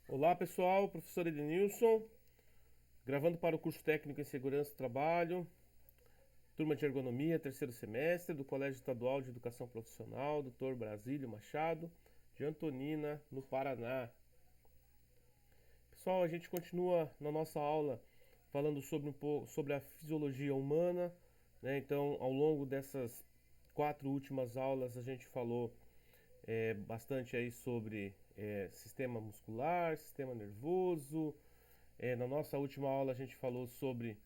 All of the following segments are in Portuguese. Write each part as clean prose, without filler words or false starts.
Olá pessoal, professor Edenilson, gravando para o curso técnico em segurança do trabalho, turma de ergonomia, terceiro semestre, do Colégio Estadual de Educação Profissional, Dr. Brasílio Machado, de Antonina, no Paraná. Pessoal, a gente continua na nossa aula falando sobre um pouco sobre a fisiologia humana, né? Então, ao longo dessas 4 últimas aulas, a gente falou bastante aí sobre sistema muscular, sistema nervoso. Na nossa última aula a gente falou sobre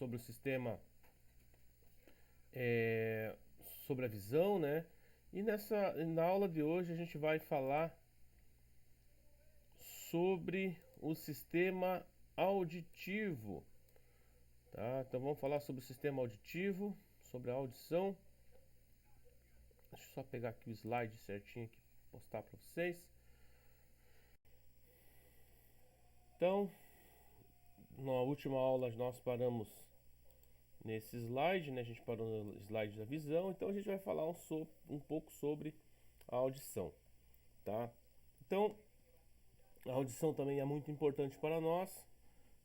o sistema, é, sobre a visão, né? E na aula de hoje a gente vai falar sobre o sistema auditivo, tá? Então vamos falar sobre o sistema auditivo, sobre a audição. Deixa eu só pegar aqui o slide certinho aqui, postar para vocês. Então, na última aula nós paramos nesse slide, né? A gente parou no slide da visão, então a gente vai falar um pouco sobre a audição, tá? Então, a audição também é muito importante para nós,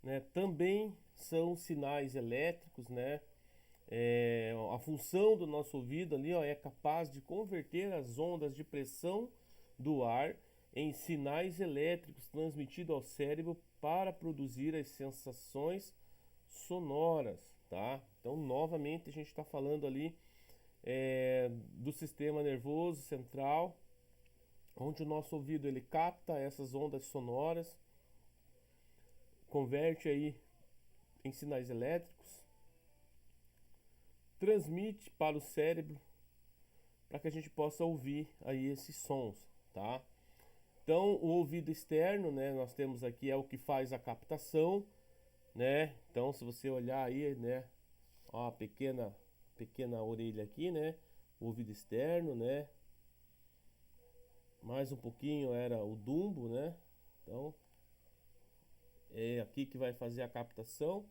né? Também são sinais elétricos, né? A função do nosso ouvido ali, ó, é capaz de converter as ondas de pressão do ar em sinais elétricos transmitidos ao cérebro para produzir as sensações sonoras, tá? Então, novamente, a gente está falando ali do sistema nervoso central, onde o nosso ouvido ele capta essas ondas sonoras, converte aí em sinais elétricos, transmite para o cérebro para que a gente possa ouvir aí esses sons, tá? Então, o ouvido externo, né, nós temos aqui é o que faz a captação, né? Então, se você olhar aí, né, ó, a pequena orelha aqui, né, o ouvido externo, né? Mais um pouquinho era o dumbo, né? Então, é aqui que vai fazer a captação.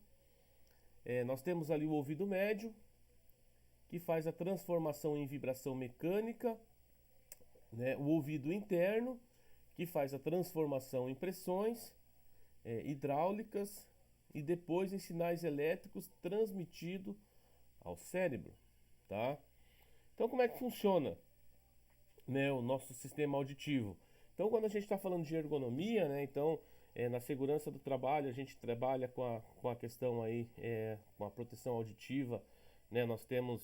Nós temos ali o ouvido médio, que faz a transformação em vibração mecânica, né? O ouvido interno, que faz a transformação em pressões hidráulicas e depois em sinais elétricos transmitido ao cérebro, tá? Então, como é que funciona, né, o nosso sistema auditivo? Então, quando a gente está falando de ergonomia, né, então na segurança do trabalho a gente trabalha com a questão aí, com a proteção auditiva, né? Nós temos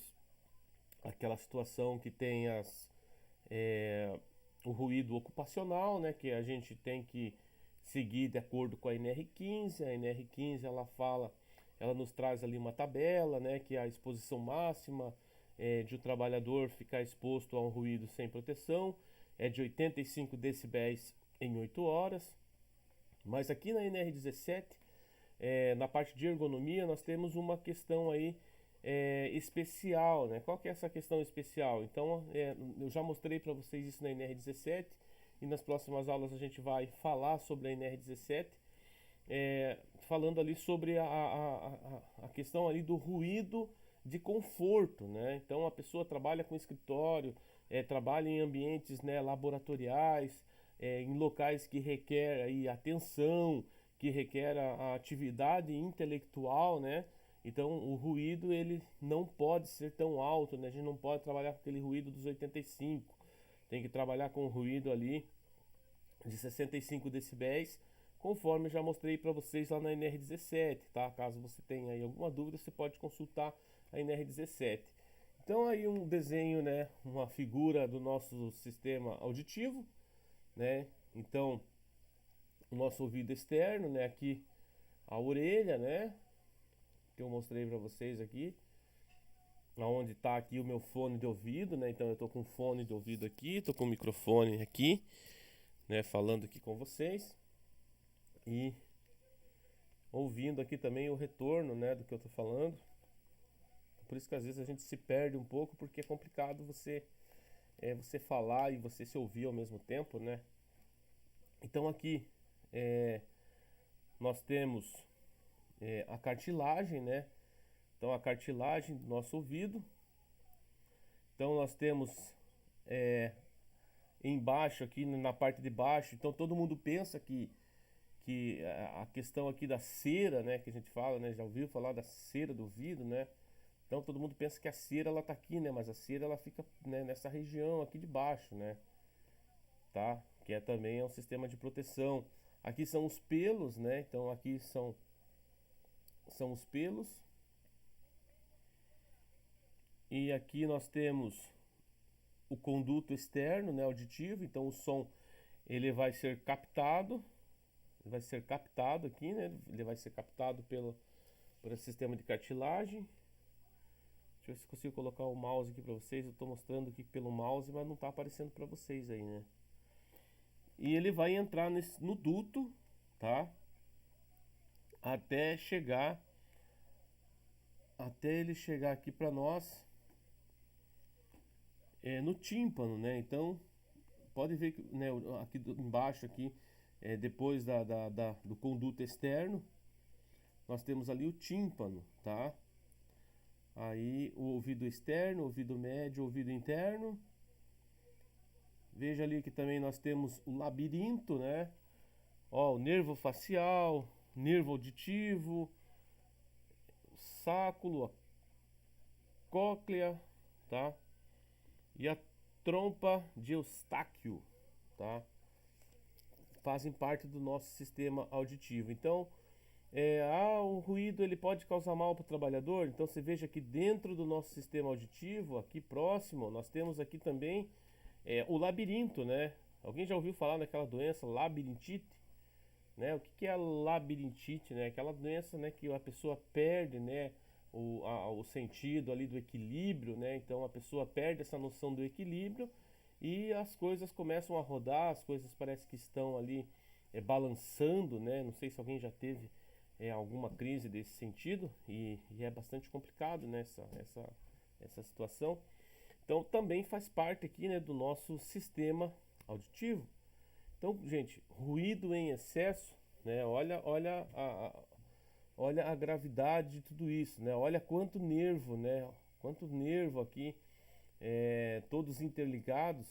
aquela situação que tem o ruído ocupacional, né, que a gente tem que seguir de acordo com a NR15. A NR15 ela nos traz ali uma tabela, né, que é a exposição máxima de um trabalhador ficar exposto a um ruído sem proteção é de 85 decibéis em 8 horas. Mas aqui na NR17, na parte de ergonomia, nós temos uma questão aí especial, né? Qual que é essa questão especial? Então, eu já mostrei para vocês isso na NR17 e nas próximas aulas a gente vai falar sobre a NR17, falando ali sobre a questão ali do ruído de conforto, né? Então, a pessoa trabalha com escritório, trabalha em ambientes, né, laboratoriais, em locais que requer aí atenção, que requer a atividade intelectual, né? Então o ruído ele não pode ser tão alto, né? A gente não pode trabalhar com aquele ruído dos 85. Tem que trabalhar com o ruído ali de 65 decibéis, conforme eu já mostrei para vocês lá na NR17, tá? Caso você tenha aí alguma dúvida, você pode consultar a NR17. Então aí um desenho, né, uma figura do nosso sistema auditivo, né? Então, o nosso ouvido externo, né, aqui a orelha, né, que eu mostrei para vocês aqui, aonde está aqui o meu fone de ouvido, né? Então eu tô com fone de ouvido aqui, tô com o microfone aqui, né, falando aqui com vocês e ouvindo aqui também o retorno, né, do que eu tô falando. Por isso que às vezes a gente se perde um pouco, porque é complicado você falar e você se ouvir ao mesmo tempo, né? Então aqui é, nós temos a cartilagem, né? Então a cartilagem do nosso ouvido. Então nós temos embaixo aqui na parte de baixo. Então todo mundo pensa que a questão aqui da cera, né, que a gente fala, né, já ouviu falar da cera do ouvido, né? Então todo mundo pensa que a cera ela tá aqui, né, mas a cera ela fica, né, nessa região aqui de baixo, né? Tá? Que é também um sistema de proteção. Aqui são os pelos, né? Então aqui são os pelos. E aqui nós temos o conduto externo, né, auditivo. Então o som ele vai ser captado aqui, né? Ele vai ser captado por esse sistema de cartilagem. Deixa eu ver se consigo colocar o mouse aqui para vocês. Eu estou mostrando aqui pelo mouse, mas não está aparecendo para vocês aí, né? E ele vai entrar no duto, tá? Até ele chegar aqui para nós no tímpano, né? Então pode ver que, né, aqui embaixo aqui depois do conduto externo nós temos ali o tímpano, tá? Aí o ouvido externo, o ouvido médio, o ouvido interno. Veja ali que também nós temos o labirinto, né? Ó, o nervo facial, nervo auditivo, sáculo, a cóclea, tá? E a trompa de Eustáquio, tá? Fazem parte do nosso sistema auditivo. Então, o ruído ele pode causar mal para o trabalhador. Então, você veja que dentro do nosso sistema auditivo, aqui próximo, nós temos aqui também o labirinto, né? Alguém já ouviu falar naquela doença labirintite? Né? O que é a labirintite, né? Aquela doença, né, que a pessoa perde, né, o sentido ali do equilíbrio, né? Então a pessoa perde essa noção do equilíbrio e as coisas começam a rodar, as coisas parece que estão ali balançando, né? Não sei se alguém já teve alguma crise desse sentido e é bastante complicado, né, essa situação. Então também faz parte aqui, né, do nosso sistema auditivo. Então, gente, ruído em excesso, né? Olha a gravidade de tudo isso, né? Olha quanto nervo, né? Quanto nervo aqui, todos interligados,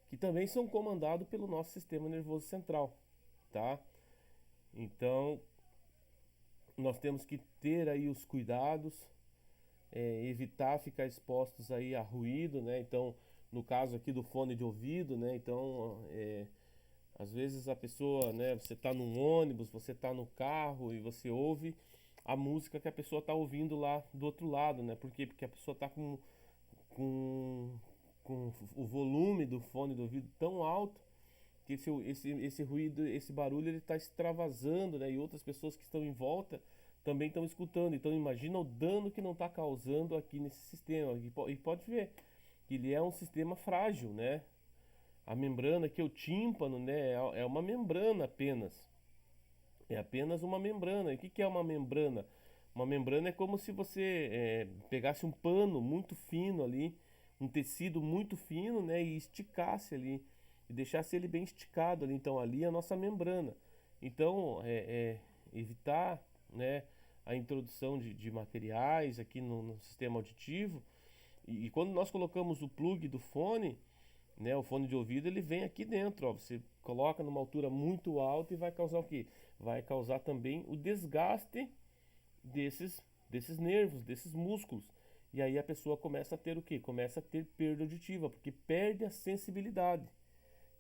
que também são comandados pelo nosso sistema nervoso central, tá? Então, nós temos que ter aí os cuidados, evitar ficar expostos aí a ruído, né? Então, no caso aqui do fone de ouvido, né? Então, às vezes a pessoa, né? Você tá num ônibus, você tá no carro e você ouve a música que a pessoa tá ouvindo lá do outro lado, né? Por quê? Porque a pessoa tá com, com o volume do fone do ouvido tão alto que esse ruído, esse barulho, ele tá extravasando, né? E outras pessoas que estão em volta também estão escutando. Então imagina o dano que não está causando aqui nesse sistema. E pode ver que ele é um sistema frágil, né? A membrana que é o tímpano, né? É uma membrana apenas. É apenas uma membrana. E o que é uma membrana? Uma membrana é como se você pegasse um pano muito fino ali, um tecido muito fino, né? E esticasse ali. E deixasse ele bem esticado ali. Então ali é a nossa membrana. Então evitar, né, a introdução de materiais aqui no sistema auditivo. E quando nós colocamos o plug do fone, né, o fone de ouvido, ele vem aqui dentro, ó. Você coloca numa altura muito alta e vai causar o quê? Vai causar também o desgaste desses nervos, desses músculos. E aí a pessoa começa a ter o quê? Começa a ter perda auditiva, porque perde a sensibilidade,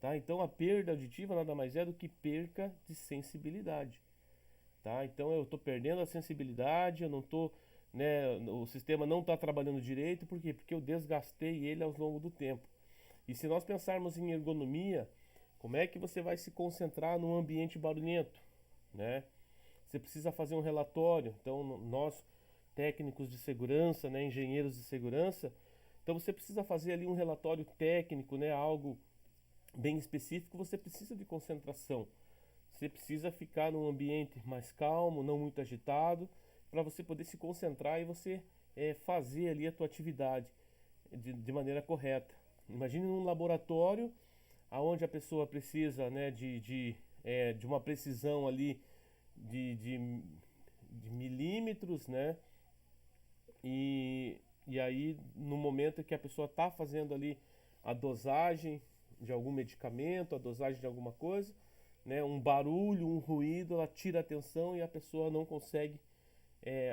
tá? Então a perda auditiva nada mais é do que perca de sensibilidade, tá? Então eu estou perdendo a sensibilidade, eu não tô, né, o sistema não está trabalhando direito, por quê? Porque eu desgastei ele ao longo do tempo. E se nós pensarmos em ergonomia, como é que você vai se concentrar num ambiente barulhento, né? Você precisa fazer um relatório, então nós técnicos de segurança, né, engenheiros de segurança, então você precisa fazer ali um relatório técnico, né, algo bem específico, você precisa de concentração. Você precisa ficar num ambiente mais calmo, não muito agitado, para você poder se concentrar e você fazer ali a tua atividade de maneira correta. Imagine um laboratório aonde a pessoa precisa, né, de uma precisão ali de milímetros, né? E aí no momento que a pessoa está fazendo ali a dosagem de algum medicamento, a dosagem de alguma coisa, né? Um barulho, um ruído, ela tira a atenção e a pessoa não consegue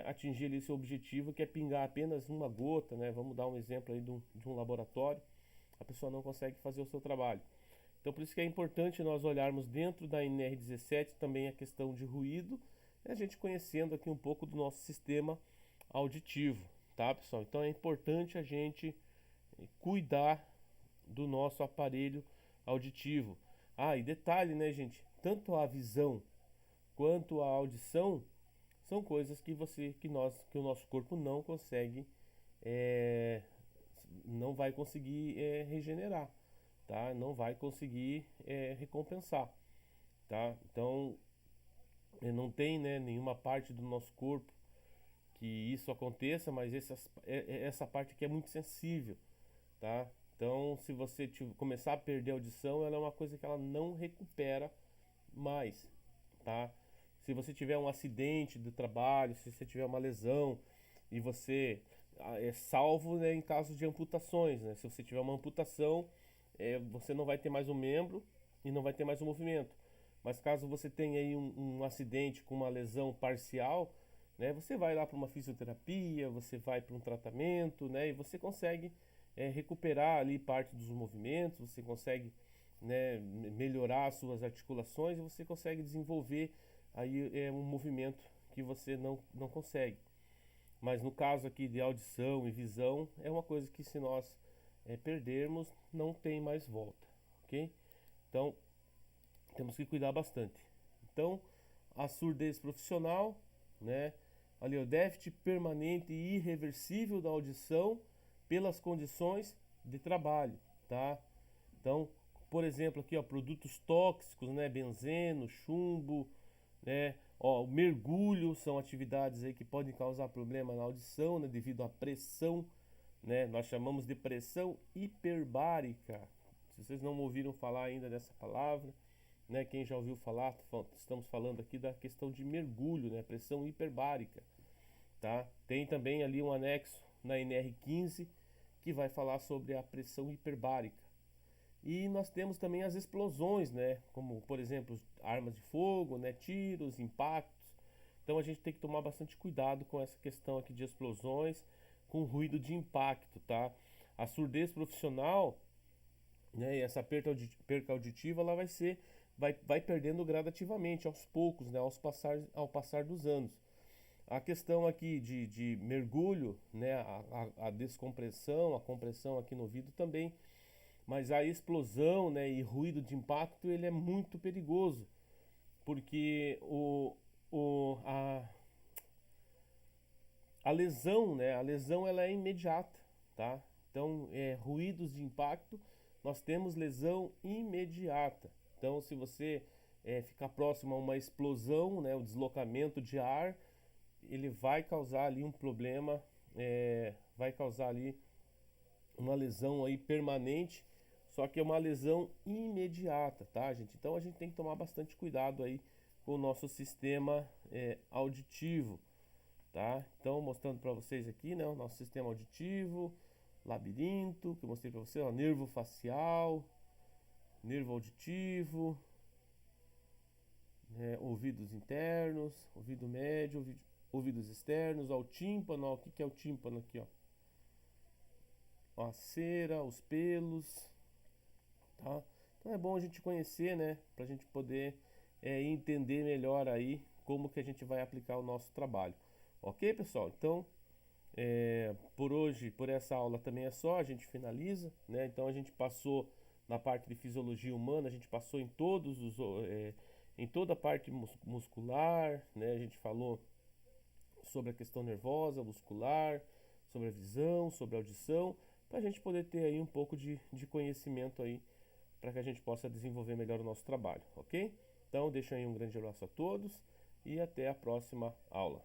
atingir ali seu objetivo, que é pingar apenas uma gota, né? Vamos dar um exemplo aí de um laboratório, a pessoa não consegue fazer o seu trabalho. Então por isso que é importante nós olharmos dentro da NR17 também a questão de ruído, e a gente conhecendo aqui um pouco do nosso sistema auditivo, tá, pessoal? Então é importante a gente cuidar do nosso aparelho auditivo. Ah, e detalhe, né, gente? Tanto a visão quanto a audição são coisas que o nosso corpo não consegue, é, não vai conseguir regenerar, tá? Não vai conseguir recompensar, tá? Então não tem, né, nenhuma parte do nosso corpo que isso aconteça, mas essa parte aqui é muito sensível, tá? Então, se você começar a perder a audição, ela é uma coisa que ela não recupera mais, tá? Se você tiver um acidente do trabalho, se você tiver uma lesão e você é salvo, né, em caso de amputações, né? Se você tiver uma amputação, você não vai ter mais um membro e não vai ter mais um movimento. Mas caso você tenha aí um acidente com uma lesão parcial, né, você vai lá para uma fisioterapia, você vai para um tratamento, né, e você consegue recuperar ali parte dos movimentos, você consegue, né, melhorar as suas articulações e você consegue desenvolver aí um movimento que você não consegue. Mas no caso aqui de audição e visão, é uma coisa que se nós perdermos, não tem mais volta, ok? Então, temos que cuidar bastante. Então, a surdez profissional, né? Ali o déficit permanente e irreversível da audição pelas condições de trabalho, tá? Então, por exemplo, aqui, ó, produtos tóxicos, né? Benzeno, chumbo, né? Ó, o mergulho são atividades aí que podem causar problema na audição, né? Devido à pressão, né? Nós chamamos de pressão hiperbárica. Se vocês não ouviram falar ainda dessa palavra, né? Quem já ouviu falar, estamos falando aqui da questão de mergulho, né? Pressão hiperbárica, tá? Tem também ali um anexo na NR15 que vai falar sobre a pressão hiperbárica. E nós temos também as explosões, né? Como, por exemplo, armas de fogo, né? Tiros, impactos. Então a gente tem que tomar bastante cuidado com essa questão aqui de explosões, com ruído de impacto, tá? A surdez profissional, né? E essa perca auditiva, ela vai perdendo gradativamente, aos poucos, né? Ao passar dos anos. A questão aqui de mergulho, né? A descompressão, a compressão aqui no ouvido também. Mas a explosão, né, e ruído de impacto, ele é muito perigoso, porque o, a lesão, né, a lesão ela é imediata, tá? Então, ruídos de impacto, nós temos lesão imediata. Então, se você ficar próximo a uma explosão, né, o deslocamento de ar, ele vai causar ali um problema, vai causar ali uma lesão aí permanente, só que é uma lesão imediata, tá, gente? Então a gente tem que tomar bastante cuidado aí com o nosso sistema auditivo, tá? Então mostrando para vocês aqui, né, o nosso sistema auditivo, labirinto, que eu mostrei para vocês, ó, nervo facial, nervo auditivo, ouvidos internos, ouvido médio, ouvidos externos, ó, o tímpano, ó, o que é o tímpano aqui, ó, a cera, os pelos, tá? Então é bom a gente conhecer, né, pra gente poder entender melhor aí como que a gente vai aplicar o nosso trabalho. Ok, pessoal? Então, por hoje, por essa aula também é só, a gente finaliza, né? Então a gente passou na parte de fisiologia humana, a gente passou em todos os, em toda a parte muscular, né? A gente falou sobre a questão nervosa, muscular, sobre a visão, sobre a audição, para a gente poder ter aí um pouco de conhecimento aí, para que a gente possa desenvolver melhor o nosso trabalho, ok? Então, deixo aí um grande abraço a todos e até a próxima aula.